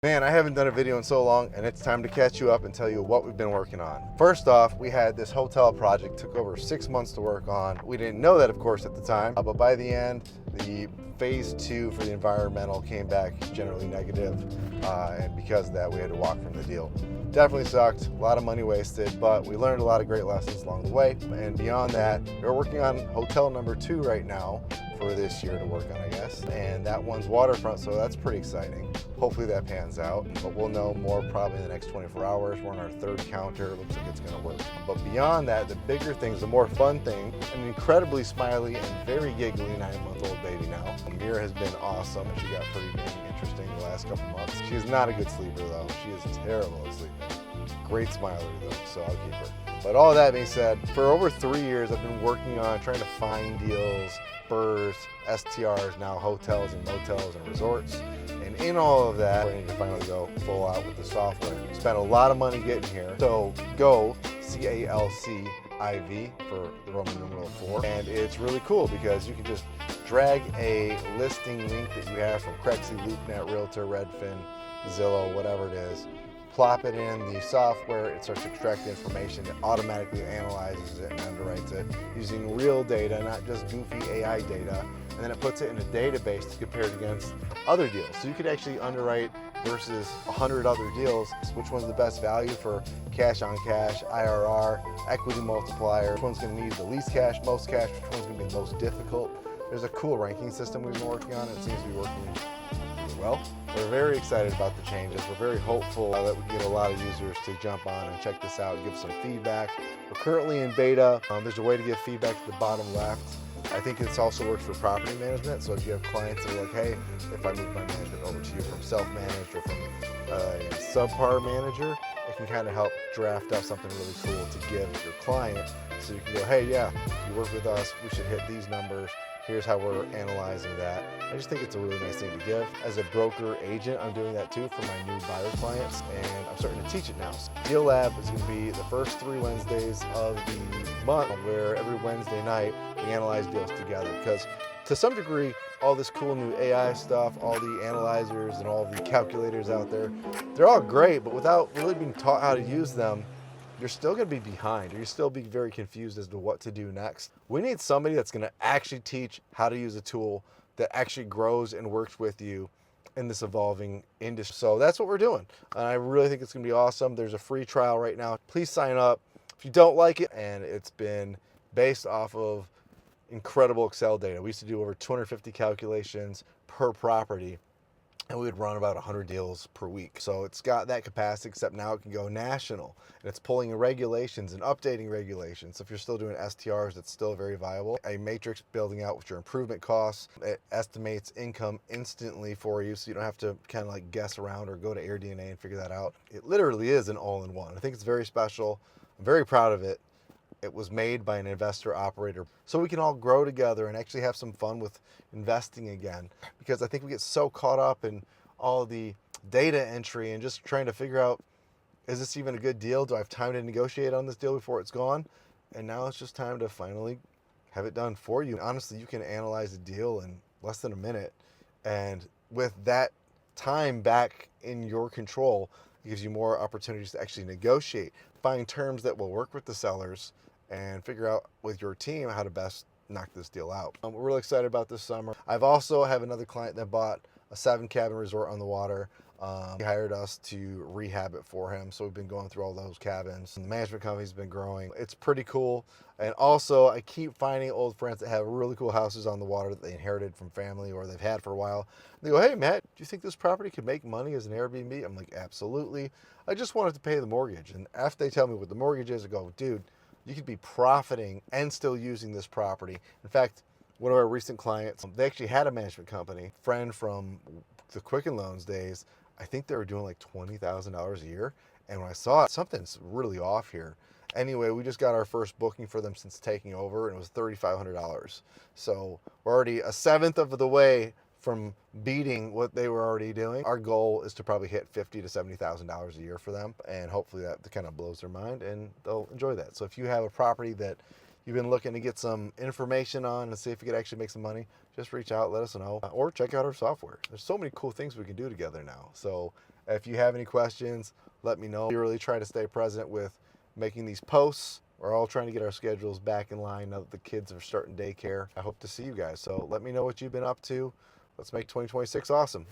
Man, I haven't done a video in so long, and it's time to catch you up and tell you what we've been working on. First off, we had this hotel project, took over 6 months to work on. We didn't know that, of course, at the time, but by the end, the phase 2 for the environmental came back generally negative, and because of that, we had to walk from the deal. Definitely sucked, a lot of money wasted, but we learned a lot of great lessons along the way. And beyond that, we're working on hotel number 2 right now for this year to work on, I guess. And that one's waterfront, so that's pretty exciting. Hopefully that pans out, but we'll know more probably in the next 24 hours. We're on our 3rd counter. It looks like it's gonna work. But beyond that, the bigger things, the more fun thing, an incredibly smiley and very giggly 9-month-old baby now. Mira has been awesome. She got pretty dang interesting the last couple months. She is not a good sleeper though. She is terrible at sleeping. Great smiler though, so I'll keep her. But all that being said, for over 3 years, I've been working on trying to find deals, spurs, STRs, now hotels and motels and resorts. And in all of that, we're going to finally go full out with the software. Spent a lot of money getting here. So go CALCIV for the Roman numeral 4. And it's really cool because you can just drag a listing link that you have from Crexy, LoopNet, Realtor, Redfin, Zillow, whatever it is. Plop it in the software, it starts to extract the information, it automatically analyzes it and underwrites it using real data, not just goofy AI data, and then it puts it in a database to compare it against other deals. So you could actually underwrite versus 100 other deals, which one's the best value for cash on cash, IRR, equity multiplier, which one's going to need the least cash, most cash, which one's going to be the most difficult. There's a cool ranking system we've been working on, it seems to be working well. We're very excited about the changes. We're very hopeful that we can get a lot of users to jump on and check this out and give some feedback. We're currently in beta. There's a way to give feedback to the bottom left. I think this also works for property management. So if you have clients that are like, hey, if I move my management over to you from self-managed or from a subpar manager, it can kind of help draft up something really cool to give your client. So you can go, hey, yeah, you work with us, we should hit these numbers. Here's how we're analyzing that. I just think it's a really nice thing to give. As a broker agent, I'm doing that too for my new buyer clients, and I'm starting to teach it now. Deal Lab is going to be the first 3 Wednesdays of the month, where every Wednesday night we analyze deals together. Because to some degree, all this cool new AI stuff, all the analyzers and all the calculators out there, they're all great, but without really being taught how to use them, you're still going to be behind, or you'll still be very confused as to what to do next. We need somebody that's going to actually teach how to use a tool that actually grows and works with you in this evolving industry. So that's what we're doing. And I really think it's going to be awesome. There's a free trial right now. Please sign up. If you don't like it, and it's been based off of incredible Excel data. We used to do over 250 calculations per property, and we would run about 100 deals per week. So it's got that capacity, except now it can go national. And it's pulling in regulations and updating regulations. So if you're still doing STRs, it's still very viable. A matrix building out with your improvement costs. It estimates income instantly for you, so you don't have to kind of like guess around or go to AirDNA and figure that out. It literally is an all-in-one. I think it's very special. I'm very proud of it. It was made by an investor operator, so we can all grow together and actually have some fun with investing again. Because I think we get so caught up in all the data entry and just trying to figure out, is this even a good deal? Do I have time to negotiate on this deal before it's gone? And now it's just time to finally have it done for you. Honestly, you can analyze a deal in less than a minute, and with that time back in your control, it gives you more opportunities to actually negotiate, find terms that will work with the sellers, and figure out with your team how to best knock this deal out. We're really excited about this summer. I've also have another client that bought a 7-cabin resort on the water. He hired us to rehab it for him. So we've been going through all those cabins. The management company's been growing. It's pretty cool. And also I keep finding old friends that have really cool houses on the water that they inherited from family or they've had for a while. They go, hey Matt, do you think this property could make money as an Airbnb? I'm like, absolutely. I just wanted to pay the mortgage. And after they tell me what the mortgage is, I go, dude, you could be profiting and still using this property. In fact, one of our recent clients, they actually had a management company, friend from the Quicken Loans days. I think they were doing like $20,000 a year. And when I saw it, something's really off here. Anyway, we just got our first booking for them since taking over, and it was $3,500. So we're already a seventh of the way from beating what they were already doing. Our goal is to probably hit $50,000 to $70,000 a year for them, and hopefully that kind of blows their mind and they'll enjoy that. So if you have a property that you've been looking to get some information on and see if you could actually make some money, just reach out, let us know, or check out our software. There's so many cool things we can do together now. So If you have any questions, let me know. We really try to stay present with making these posts. We're all trying to get our schedules back in line now that the kids are starting daycare. I hope to see you guys. So let me know what you've been up to. Let's make 2026 awesome.